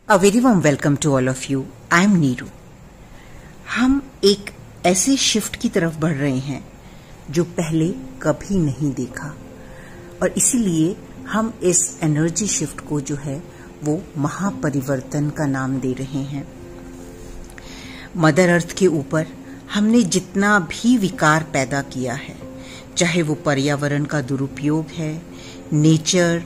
A very warm welcome to all of you. I am Neeru. हम एक ऐसे shift की तरफ बढ़ रहे हैं जो पहले कभी नहीं देखा और इसीलिए हम इस एनर्जी शिफ्ट को जो है वो महापरिवर्तन का नाम दे रहे हैं. मदर अर्थ के ऊपर हमने जितना भी विकार पैदा किया है, चाहे वो पर्यावरण का दुरुपयोग है, नेचुरल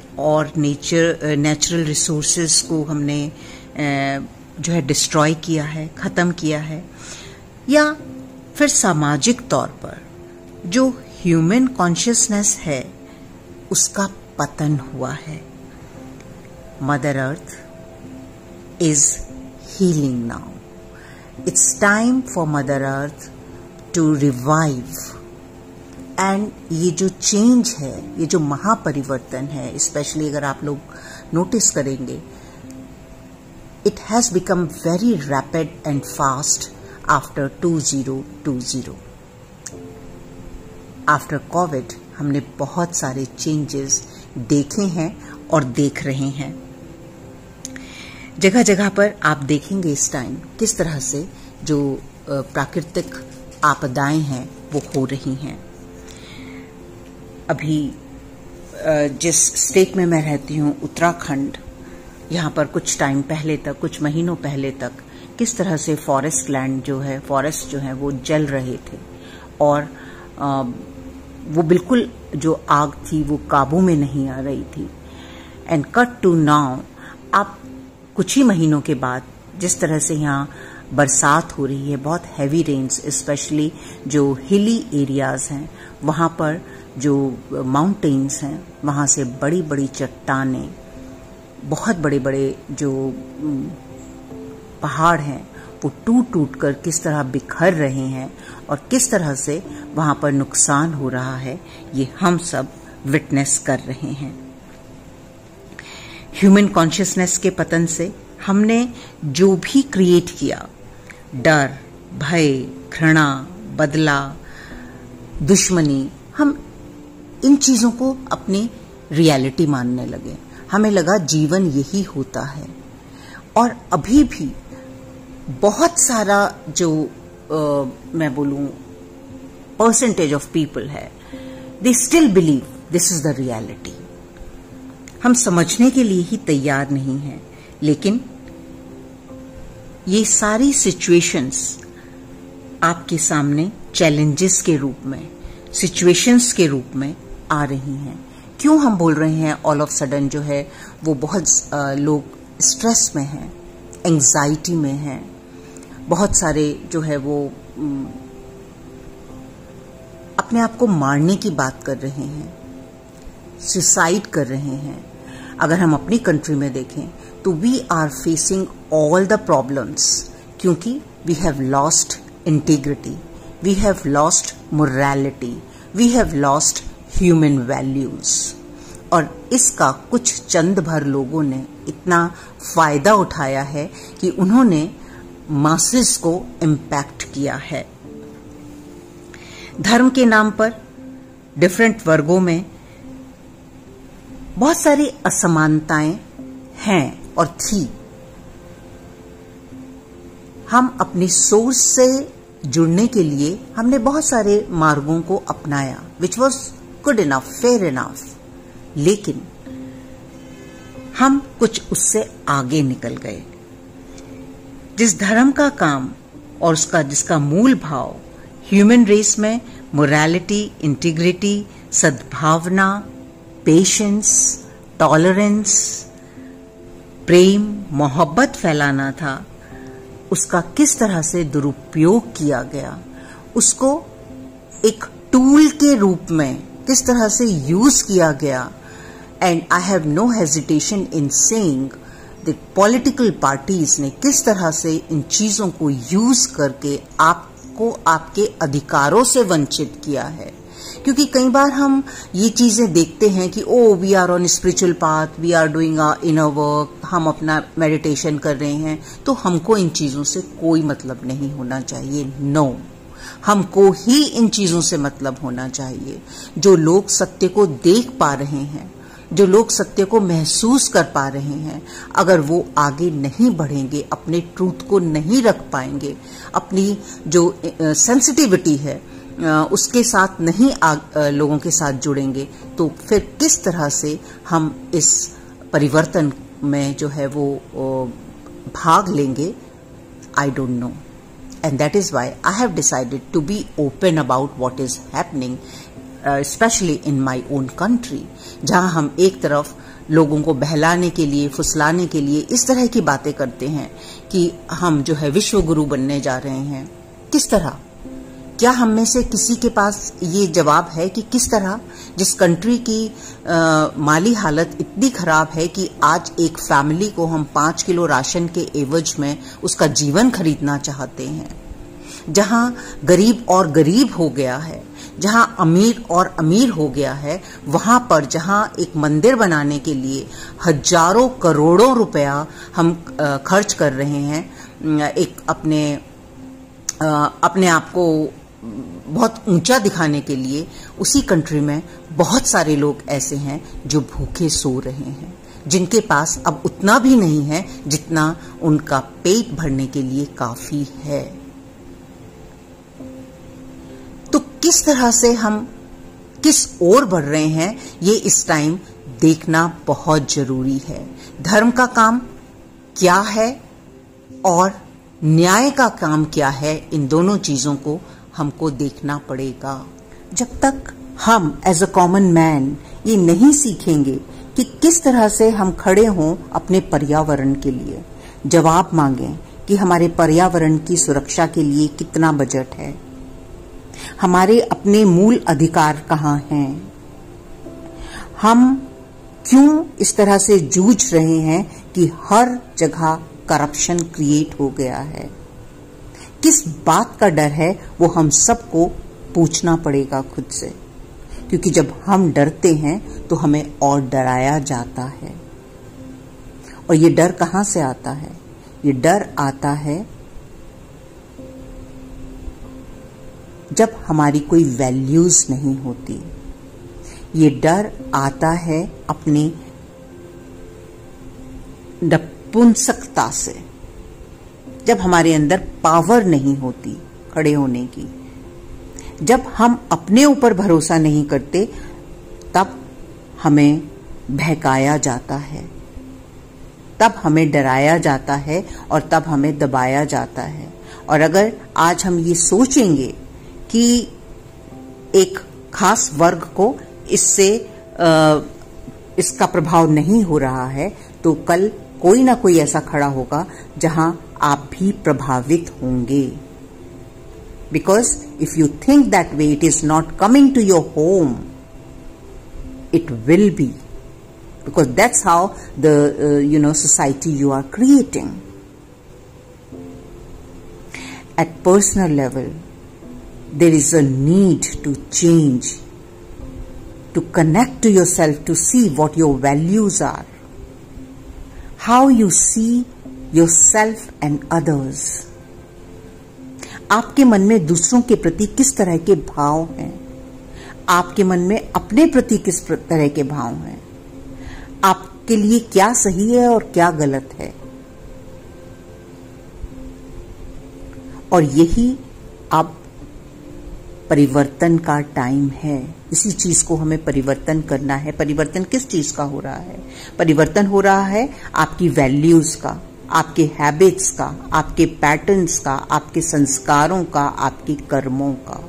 रिसोर्सेज को हमने जो है डिस्ट्रॉय किया है, खत्म किया है, या फिर सामाजिक तौर पर जो ह्यूमन कॉन्शियसनेस है उसका पतन हुआ है. Mother earth is healing now. It's time for mother earth to revive. And ये जो चेंज है, ये जो महापरिवर्तन है, स्पेशली अगर आप लोग नोटिस करेंगे, it has become very rapid and fast after 2020. After COVID हमने बहुत सारे चेंजेस देखे हैं और देख रहे हैं. जगह जगह पर आप देखेंगे इस टाइम किस तरह से जो प्राकृतिक आपदाएं हैं वो हो रही हैं. अभी जिस स्टेट में मैं रहती हूँ, उत्तराखंड, यहाँ पर कुछ टाइम पहले तक, कुछ महीनों पहले तक किस तरह से फॉरेस्ट जो है वो जल रहे थे और वो बिल्कुल जो आग थी वो काबू में नहीं आ रही थी. एंड कट टू नाउ, अब कुछ ही महीनों के बाद जिस तरह से यहाँ बरसात हो रही है, बहुत हैवी रेन्स, स्पेशली जो हिली एरियाज हैं, वहाँ पर जो माउंटेन्स हैं, वहाँ से बड़ी बड़ी चट्टानें, बहुत बड़े बड़े जो पहाड़ हैं वो टूट टूट कर किस तरह बिखर रहे हैं और किस तरह से वहां पर नुकसान हो रहा है, ये हम सब विटनेस कर रहे हैं. ह्यूमन कॉन्शियसनेस के पतन से हमने जो भी क्रिएट किया, डर, भय, घृणा, बदला, दुश्मनी, हम इन चीजों को अपनी रियलिटी मानने लगे. हमें लगा जीवन यही होता है. और अभी भी बहुत सारा जो मैं बोलूं परसेंटेज ऑफ पीपल है, they still believe this is the reality. हम समझने के लिए ही तैयार नहीं हैं, लेकिन ये सारी सिचुएशंस आपके सामने चैलेंजेस के रूप में, सिचुएशंस के रूप में आ रही हैं. क्यों हम बोल रहे हैं ऑल ऑफ सडन जो है वो बहुत लोग स्ट्रेस में हैं, एंजाइटी में हैं, बहुत सारे जो है वो अपने आप को मारने की बात कर रहे हैं, सुसाइड कर रहे हैं. अगर हम अपनी कंट्री में देखें तो we are facing all the problems, क्योंकि we have lost integrity, we have lost morality, we have lost human values. और इसका कुछ चंद भर लोगों ने इतना फायदा उठाया है कि उन्होंने मासेस को इम्पैक्ट किया है. धर्म के नाम पर डिफरेंट वर्गों में बहुत सारी असमानताएं हैं और थी. हम अपनी सोर्स से जुड़ने के लिए हमने बहुत सारे मार्गों को अपनाया, which was good enough, fair enough, लेकिन हम कुछ उससे आगे निकल गए. जिस धर्म का काम और जिसका मूल भाव ह्यूमन रेस में मोरालिटी, इंटीग्रिटी, सद्भावना, पेशेंस, टॉलरेंस, प्रेम, मोहब्बत फैलाना था, उसका किस तरह से दुरुपयोग किया गया, उसको एक टूल के रूप में किस तरह से यूज किया गया. And I have no hesitation in saying the political parties ने किस तरह से इन चीजों को यूज करके आपको आपके अधिकारों से वंचित किया है. क्योंकि कई बार हम ये चीजें देखते हैं कि oh we are on spiritual path, we are doing our inner work, हम अपना मेडिटेशन कर रहे हैं, तो हमको इन चीजों से कोई मतलब नहीं होना चाहिए. नो, हमको ही इन चीजों से मतलब होना चाहिए. जो लोग सत्य को देख पा रहे हैं, जो लोग सत्य को महसूस कर पा रहे हैं, अगर वो आगे नहीं बढ़ेंगे, अपने ट्रूथ को नहीं रख पाएंगे, अपनी जो सेंसिटिविटी है उसके साथ नहीं लोगों के साथ जुड़ेंगे, तो फिर किस तरह से हम इस परिवर्तन में जो है वो भाग लेंगे? I don't know. And that is why I have decided to be open about what is happening, especially in my own country, जहां हम एक तरफ लोगों को बहलाने के लिए, फुसलाने के लिए इस तरह की बातें करते हैं कि हम जो है विश्व गुरु बनने जा रहे हैं. किस तरह? क्या हम में से किसी के पास ये जवाब है कि किस तरह? जिस कंट्री की माली हालत इतनी खराब है कि आज एक फैमिली को हम 5 किलो राशन के एवज में उसका जीवन खरीदना चाहते हैं, जहां गरीब और गरीब हो गया है, जहां अमीर और अमीर हो गया है, वहां पर जहां एक मंदिर बनाने के लिए हजारों करोड़ों रुपया हम खर्च कर रहे हैं, एक अपने आप को बहुत ऊंचा दिखाने के लिए, उसी कंट्री में बहुत सारे लोग ऐसे हैं जो भूखे सो रहे हैं, जिनके पास अब उतना भी नहीं है जितना उनका पेट भरने के लिए काफी है. तो किस तरह से हम किस ओर बढ़ रहे हैं, ये इस टाइम देखना बहुत जरूरी है. धर्म का काम क्या है और न्याय का काम क्या है, इन दोनों चीजों को हमको देखना पड़ेगा. जब तक हम एज अ कॉमन मैन ये नहीं सीखेंगे कि किस तरह से हम खड़े हों अपने पर्यावरण के लिए, जवाब मांगें कि हमारे पर्यावरण की सुरक्षा के लिए कितना बजट है, हमारे अपने मूल अधिकार कहाँ हैं, हम क्यों इस तरह से जूझ रहे हैं कि हर जगह करप्शन क्रिएट हो गया है, किस बात का डर है, वो हम सबको पूछना पड़ेगा खुद से. क्योंकि जब हम डरते हैं तो हमें और डराया जाता है. और ये डर कहाँ से आता है? ये डर आता है जब हमारी कोई वैल्यूज नहीं होती. ये डर आता है अपनी नपुंसकता से, जब हमारे अंदर पावर नहीं होती खड़े होने की, जब हम अपने ऊपर भरोसा नहीं करते, तब हमें बहकाया जाता है, तब हमें डराया जाता है और तब हमें दबाया जाता है. और अगर आज हम ये सोचेंगे कि एक खास वर्ग को इससे इसका प्रभाव नहीं हो रहा है, तो कल कोई ना कोई ऐसा खड़ा होगा जहां आप भी प्रभावित होंगे. Because if you think that way, it is not coming to your home. It will be, because that's how the society you are creating. At personal level, there is a need to change, to connect to yourself, to see what your values are, how you see yourself and others. आपके मन में दूसरों के प्रति किस तरह के भाव हैं, आपके मन में अपने प्रति किस तरह के भाव हैं, आपके लिए क्या सही है और क्या गलत है. और यही अब परिवर्तन का टाइम है. इसी चीज को हमें परिवर्तन करना है. परिवर्तन किस चीज का हो रहा है? परिवर्तन हो रहा है आपकी वैल्यूज का, आपके हैबिट्स का, आपके पैटर्न्स का, आपके संस्कारों का, आपके कर्मों का.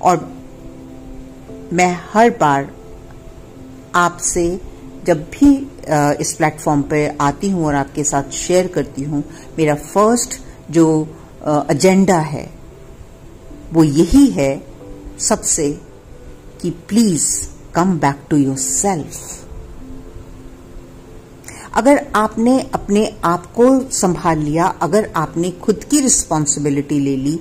और मैं हर बार आपसे जब भी इस प्लेटफॉर्म पे आती हूं और आपके साथ शेयर करती हूं, मेरा फर्स्ट जो एजेंडा है वो यही है सबसे कि please come back to yourself. अगर आपने अपने आप को संभाल लिया, अगर आपने खुद की रिस्पॉन्सिबिलिटी ले ली,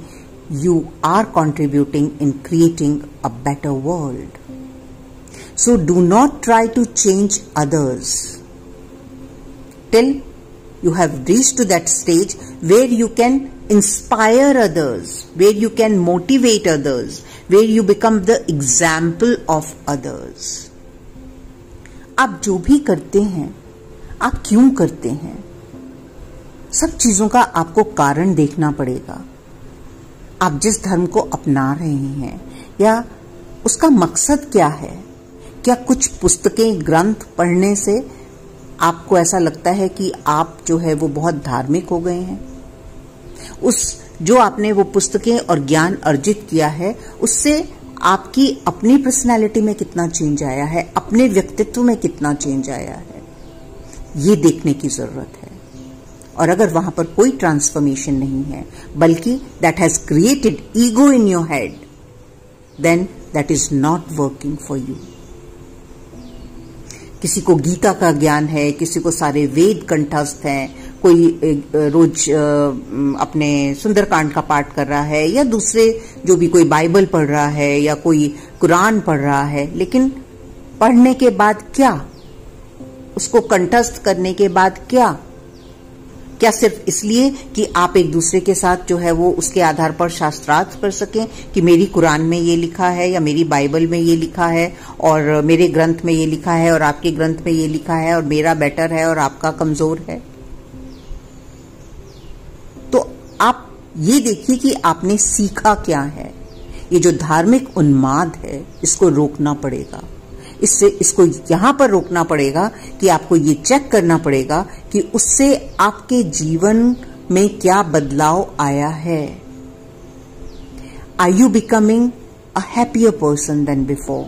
you are contributing in creating a better world. So do not try to change others till you have reached to that stage where you can inspire others, where you can motivate others, where you become the example of others. आप जो भी करते हैं, आप क्यों करते हैं, सब चीजों का आपको कारण देखना पड़ेगा। आप जिस धर्म को अपना रहे हैं या उसका मकसद क्या है। क्या कुछ पुस्तकें, ग्रंथ पढ़ने से आपको ऐसा लगता है कि आप जो है वो बहुत धार्मिक हो गए हैं? उस जो आपने वो पुस्तकें और ज्ञान अर्जित किया है, उससे आपकी अपनी पर्सनालिटी में कितना चेंज आया है, अपने व्यक्तित्व में कितना चेंज आया है, ये देखने की जरूरत है। और अगर वहां पर कोई ट्रांसफॉर्मेशन नहीं है, बल्कि that has created ego in your head, then that is not working for you. किसी को गीता का ज्ञान है, किसी को सारे वेद कंठस्थ हैं, कोई रोज अपने सुंदरकांड का पाठ कर रहा है, या दूसरे जो भी कोई बाइबल पढ़ रहा है या कोई कुरान पढ़ रहा है, लेकिन पढ़ने के बाद क्या, उसको कंठस्थ करने के बाद क्या सिर्फ इसलिए कि आप एक दूसरे के साथ जो है वो उसके आधार पर शास्त्रार्थ कर सकें कि मेरी कुरान में ये लिखा है या मेरी बाइबल में ये लिखा है और मेरे ग्रंथ में ये लिखा है और आपके ग्रंथ में ये लिखा है और मेरा बेटर है और आपका कमजोर है। तो आप ये देखिए कि आपने सीखा क्या है। ये जो धार्मिक उन्माद है, इसको रोकना पड़ेगा। इसको यहां पर रोकना पड़ेगा कि आपको ये चेक करना पड़ेगा कि उससे आपके जीवन में क्या बदलाव आया है। Are you becoming a happier person than before?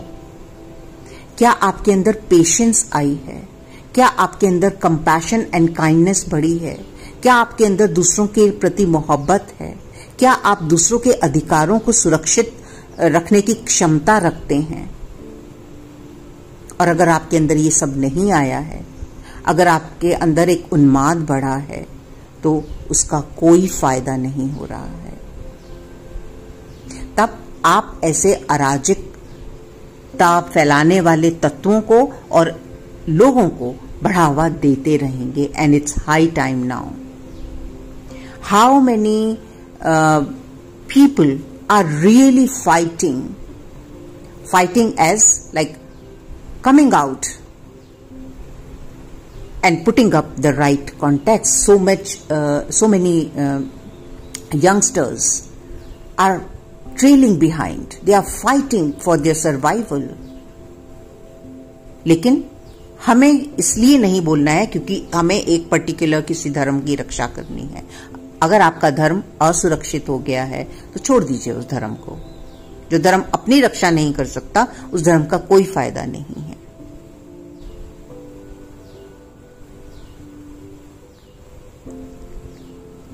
क्या आपके अंदर पेशेंस आई है? क्या आपके अंदर कंपैशन एंड काइंडनेस बढ़ी है? क्या आपके अंदर दूसरों के प्रति मोहब्बत है? क्या आप दूसरों के अधिकारों को सुरक्षित रखने की क्षमता रखते हैं? और अगर आपके अंदर ये सब नहीं आया है, अगर आपके अंदर एक उन्माद बढ़ा है, तो उसका कोई फायदा नहीं हो रहा है। तब आप ऐसे अराजकता फैलाने वाले तत्वों को और लोगों को बढ़ावा देते रहेंगे। And it's high time now. How many people are really fighting as like coming out and putting up the right context. So many youngsters are trailing behind. They are fighting for their survival. लेकिन हमें इसलिए नहीं बोलना है क्योंकि हमें एक particular किसी धर्म की रक्षा करनी है। अगर आपका धर्म असुरक्षित हो गया है तो छोड़ दीजिए उस धर्म को। जो धर्म अपनी रक्षा नहीं कर सकता, उस धर्म का कोई फायदा नहीं है।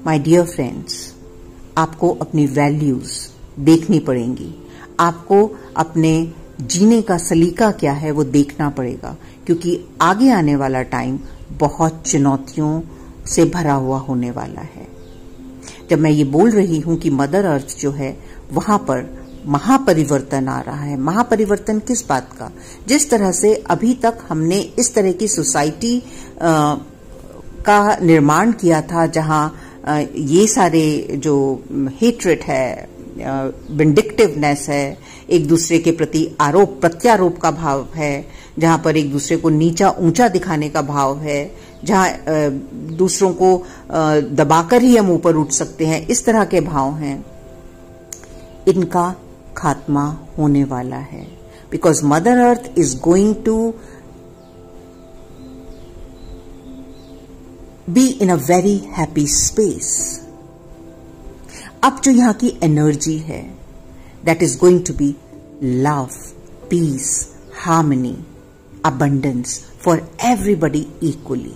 माय डियर फ्रेंड्स, आपको अपनी वैल्यूज देखनी पड़ेंगी। आपको अपने जीने का सलीका क्या है वो देखना पड़ेगा, क्योंकि आगे आने वाला टाइम बहुत चुनौतियों से भरा हुआ होने वाला है। जब मैं ये बोल रही हूं कि मदर अर्थ जो है वहां पर महापरिवर्तन आ रहा है। महापरिवर्तन किस बात का? जिस तरह से अभी तक हमने इस तरह की सोसाइटी का निर्माण किया था जहां ये सारे जो हेट्रेट है, विंडिक्टिवनेस है, एक दूसरे के प्रति आरोप प्रत्यारोप का भाव है, जहां पर एक दूसरे को नीचा ऊंचा दिखाने का भाव है, जहां दूसरों को दबाकर ही हम ऊपर उठ सकते हैं, इस तरह के भाव हैं, इनका खात्मा होने वाला है। Because mother earth is going to be in a very happy space. अब जो यहां की एनर्जी है, that is going to be love, peace, harmony, abundance for everybody equally.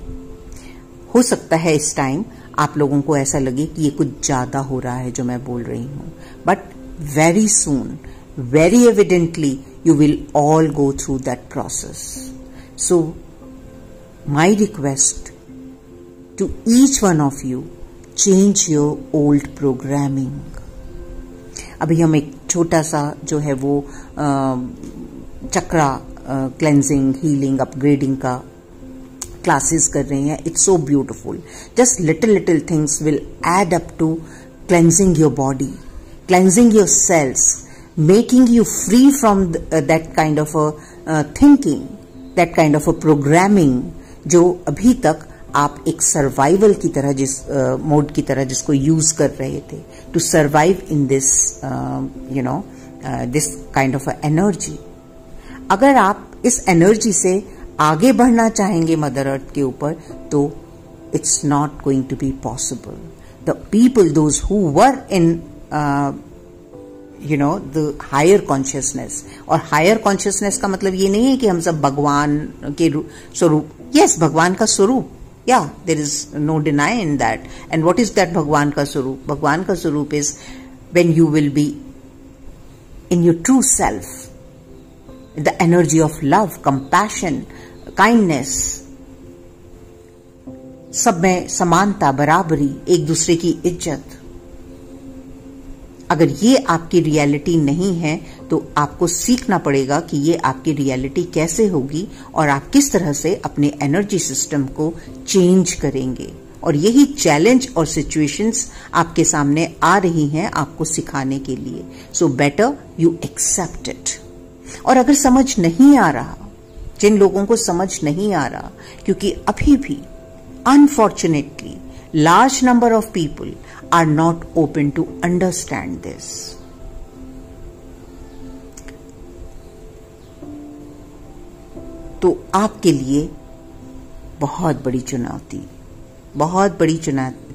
हो सकता है इस टाइम आप लोगों को ऐसा लगे कि ये कुछ ज्यादा हो रहा है जो मैं बोल रही हूं, but very soon, very evidently, you will all go through that process. So, my request to each one of you, change your old programming. अभी हम एक छोटा सा जो है वो चक्रा क्लेंजिंग, हीलिंग, अपग्रेडिंग का क्लासेस कर रहे हैं. It's so beautiful. Just little things will add up to cleansing your body, cleansing your cells, making you free from that kind of a thinking, that kind of a programming जो अभी तक आप एक survival की तरह mode की तरह जिसको यूज कर रहे थे to survive in this this kind of energy. अगर आप इस एनर्जी से आगे बढ़ना चाहेंगे मदर अर्थ के ऊपर तो it's not going to be possible. The people those who were in the higher consciousness, और हायर कॉन्शियसनेस का मतलब ये नहीं है कि हम सब भगवान के स्वरूप, यस भगवान का स्वरूप, yeah, there is no deny in that. And what is that भगवान का स्वरूप? भगवान का स्वरूप is when you will be in your true self, the energy of love, compassion, kindness, सब में समानता, बराबरी, एक दूसरे की इज्जत। अगर ये आपकी रियलिटी नहीं है तो आपको सीखना पड़ेगा कि ये आपकी रियलिटी कैसे होगी और आप किस तरह से अपने एनर्जी सिस्टम को चेंज करेंगे। और यही चैलेंज और सिचुएशंस आपके सामने आ रही हैं आपको सिखाने के लिए। So better you accept it. और अगर समझ नहीं आ रहा, जिन लोगों को समझ नहीं आ रहा, क्योंकि अभी भी unfortunately large number of people are not open to understand this. तो आपके लिए बहुत बड़ी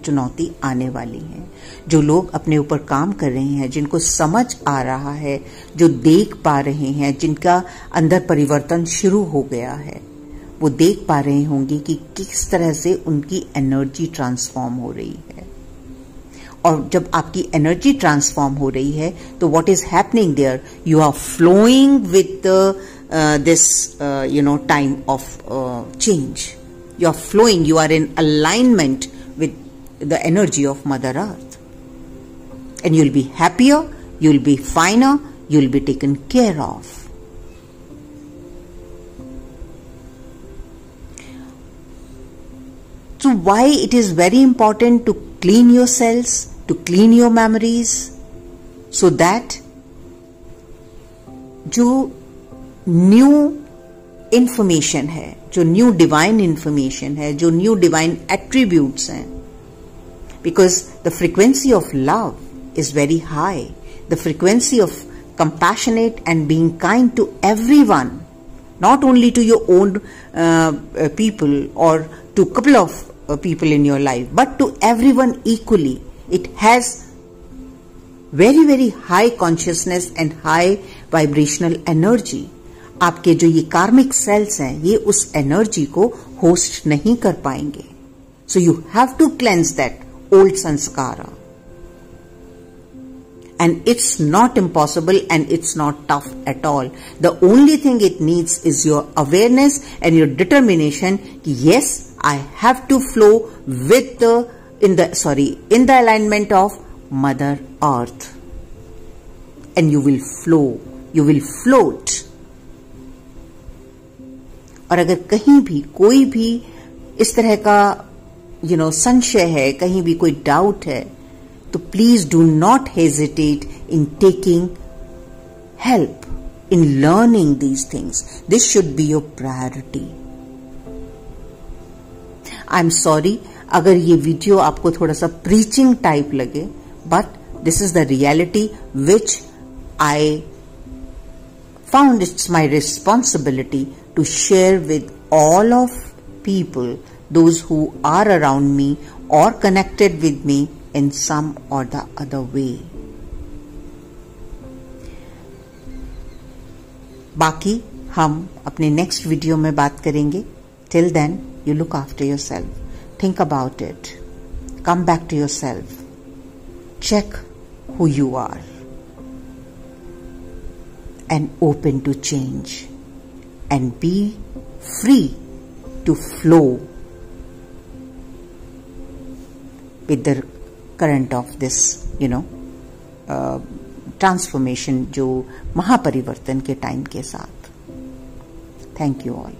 चुनौती आने वाली है। जो लोग अपने ऊपर काम कर रहे हैं, जिनको समझ आ रहा है, जो देख पा रहे हैं, जिनका अंदर परिवर्तन शुरू हो गया है, वो देख पा रहे होंगे कि किस तरह से उनकी एनर्जी ट्रांसफॉर्म हो रही है। और जब आपकी एनर्जी ट्रांसफॉर्म हो रही है तो what is happening there, you are flowing with this time of change, you are flowing, you are in alignment with the energy of mother earth, and you will be happier, you will be finer, you will be taken care of. So why it is very important to clean your cells, to clean your memories, so that जो new information है, जो new divine information है, जो new divine attributes हैं, because the frequency of love is very high, the frequency of compassionate and being kind to everyone, not only to your own people or to couple of people in your life, but to everyone equally. It has very very high consciousness and high vibrational energy. आपके जो ये कार्मिक sales हैं, ये उस energy को host नहीं कर पाएंगे. So you have to cleanse that old sanskara. And it's not impossible and it's not tough at all. The only thing it needs is your awareness and your determination. Yes, I have to flow with in the alignment of Mother Earth. And you will flow, you will float. और अगर कहीं भी कोई भी इस तरह का संशय है, कहीं भी कोई डाउट है, तो please do not hesitate in taking help in learning these things. This should be your priority. I am sorry अगर ये वीडियो आपको थोड़ा सा प्रीचिंग टाइप लगे, but this is the reality which I found it's my responsibility to share with all of people, those who are around me or connected with me in some or the other way. बाकी हम अपने next video में बात करेंगे. Till then, you look after yourself. Think about it. Come back to yourself. Check who you are. And open to change and be free to flow with the current of this transformation जो महापरिवर्तन के time के साथ. Thank you all.